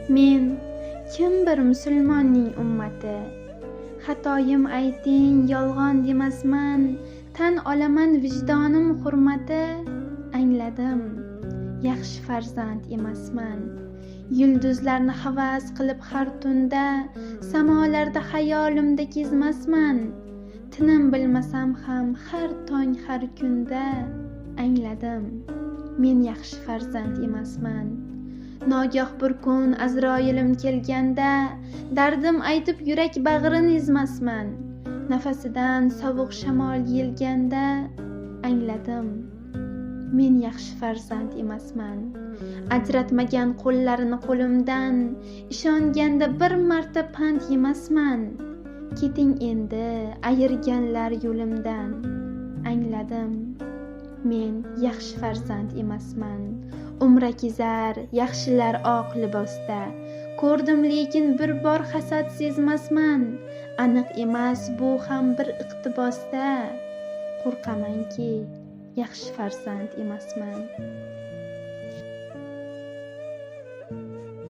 Men kim bir musulmonning ummati, xatoyim ayting yolg'on demasman, tan olaman vijdonim hurmati, angladim yaxshi farzand emasman. Yulduzlarni havas qilib har tunda, samolarda xayolimda kezmasman. Tinim bilmasam ham har tong har kunda, angladim men yaxshi farzand emasman. Nogoh bir kun Azroilim kelganda, dardim aytib yurak bag'rin ezmasman. Nafasidan sovuq shamol yelganda, angladim men yaxshi farzand emasman. Ajratmagan qo'llarini qo'limdan, ishonganda bir marta pand yemasman. Keting endi ayirganlar yo'limdan, angladim men yaxshi farzand emasman. Umra kezar yaxshilar oq libosda, ko'rdim lekin bir bor hasad sezmasman. Aniq emas bu ham bir iqtibosda, qo'rqamanki yaxshi farzand emasman.